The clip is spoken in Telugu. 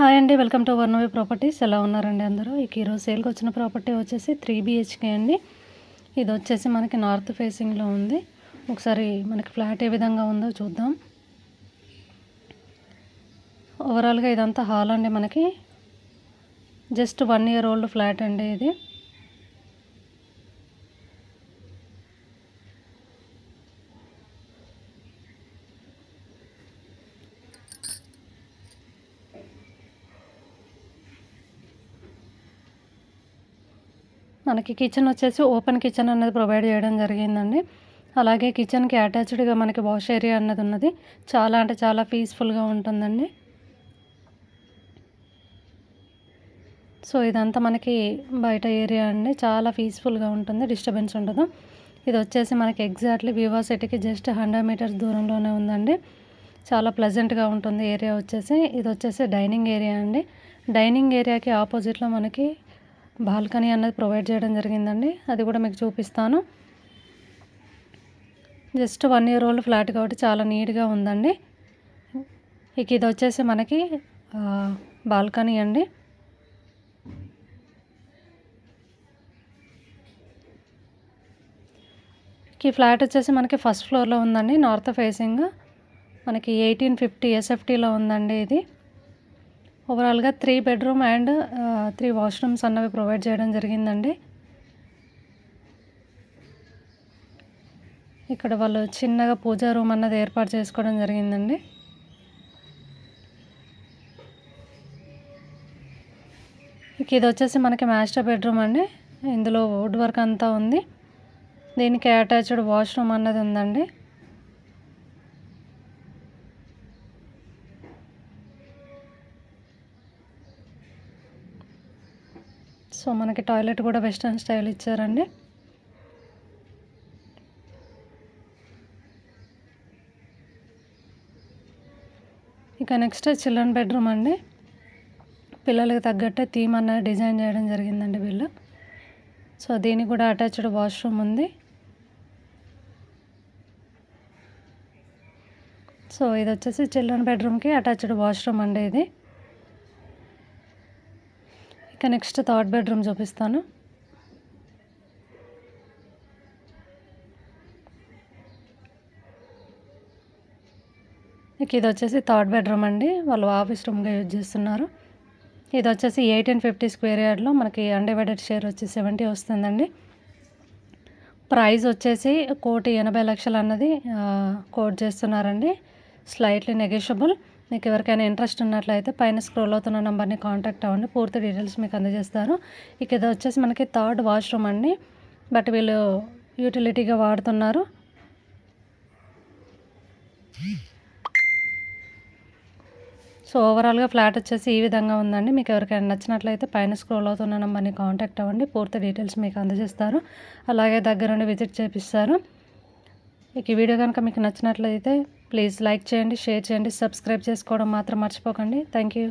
హాయ్ అండి. Welcome to Varnavi Properties. ఎలా ఉన్నారండి అందరూ? ఈరోజు సేల్కి వచ్చిన ప్రాపర్టీ వచ్చేసి 3 BHK అండి. ఇది వచ్చేసి మనకి నార్త్ ఫేసింగ్లో ఉంది. ఒకసారి మనకి ఫ్లాట్ ఏ విధంగా ఉందో చూద్దాం. ఓవరాల్గా ఇదంతా హాల్ అండి. మనకి జస్ట్ 1 year ఓల్డ్ ఫ్లాట్ అండి ఇది. మనకి కిచెన్ వచ్చేసి ఓపెన్ కిచెన్ అనేది ప్రొవైడ్ చేయడం జరిగిందండి. అలాగే కిచెన్కి అటాచ్డ్గా మనకి వాష్ ఏరియా అన్నది ఉన్నది. చాలా అంటే చాలా పీస్ఫుల్గా ఉంటుందండి. సో ఇదంతా మనకి బయట ఏరియా అండి. చాలా పీస్ఫుల్గా ఉంటుంది, డిస్టర్బెన్స్ ఉండదు. ఇది వచ్చేసి మనకి ఎగ్జాక్ట్లీ వివా సిటీకి జస్ట్ 100 meters దూరంలోనే ఉందండి. చాలా ప్లెజెంట్గా ఉంటుంది ఏరియా వచ్చేసి. ఇది వచ్చేసి డైనింగ్ ఏరియా అండి. డైనింగ్ ఏరియాకి ఆపోజిట్లో మనకి బాల్కనీ అన్నది ప్రొవైడ్ చేయడం జరిగిందండి. అది కూడా మీకు చూపిస్తాను. జస్ట్ 1 year ఓల్డ్ ఫ్లాట్ కాబట్టి చాలా నీట్గా ఉందండి. ఇది వచ్చేసి మనకి బాల్కనీ అండి. ఈ ఫ్లాట్ వచ్చేసి మనకి ఫస్ట్ ఫ్లోర్లో ఉందండి. నార్త్ ఫేసింగ్ మనకి 1850 SFTలో ఉందండి. ఇది ఓవరాల్గా 3 bedroom అండ్ 3 washrooms అన్నవి ప్రొవైడ్ చేయడం జరిగిందండి. ఇక్కడ వాళ్ళు చిన్నగా పూజా రూమ్ అన్నది ఏర్పాటు చేసుకోవడం జరిగిందండి. ఇది వచ్చేసి మనకి మాస్టర్ బెడ్రూమ్ అండి. ఇందులో వుడ్ వర్క్ అంతా ఉంది. దీనికి అటాచ్డ్ వాష్రూమ్ అన్నది ఉందండి. సో మనకి టాయిలెట్ కూడా వెస్ట్రన్ స్టైల్ ఇచ్చారండి. ఇక నెక్స్ట్ చిల్డ్రన్ బెడ్రూమ్ అండి. పిల్లలకి తగ్గట్టే థీమ్ అన్నది డిజైన్ చేయడం జరిగిందండి వీళ్ళు. సో దీనికి కూడా అటాచ్డ్ వాష్రూమ్ ఉంది. సో ఇది వచ్చేసి చిల్డ్రన్ బెడ్రూమ్కి అటాచ్డ్ వాష్రూమ్ అండి ఇది. ఇక నెక్స్ట్ థర్డ్ బెడ్రూమ్ చూపిస్తాను. ఇది వచ్చేసి థర్డ్ బెడ్రూమ్ అండి. వాళ్ళు ఆఫీస్ రూమ్గా యూజ్ చేస్తున్నారు. ఇది వచ్చేసి 1850 square yardలో మనకి అన్డివైడెడ్ షేర్ వచ్చి 70 వస్తుందండి. ప్రైస్ వచ్చేసి 1,80,00,000 అన్నది కోట్ చేస్తున్నారండి. Slightly negotiable. మీకు ఎవరికైనా ఇంట్రెస్ట్ ఉన్నట్లయితే పైన స్క్రోల్ అవుతున్న నెంబర్ని కాంటాక్ట్ అవ్వండి. పూర్తి డీటెయిల్స్ మీకు అందజేస్తారు. ఇది వచ్చేసి మనకి థర్డ్ వాష్రూమ్ అండి. బట్ వీళ్ళు యూటిలిటీగా వాడుతున్నారు. సో ఓవరాల్గా ఫ్లాట్ వచ్చేసి ఈ విధంగా ఉందండి. మీకు ఎవరికైనా నచ్చినట్లయితే పైన స్క్రోల్ అవుతున్న నెంబర్ని కాంటాక్ట్ అవ్వండి. పూర్తి డీటెయిల్స్ మీకు అందజేస్తారు. అలాగే దగ్గరుండి విజిట్ చేపిస్తారు. ఈ వీడియో కనుక మీకు నచ్చినట్లయితే ప్లీజ్ లైక్ చేయండి, షేర్ చేయండి, సబ్స్క్రైబ్ చేసుకోవడం మాత్రం మర్చిపోకండి. Thank you.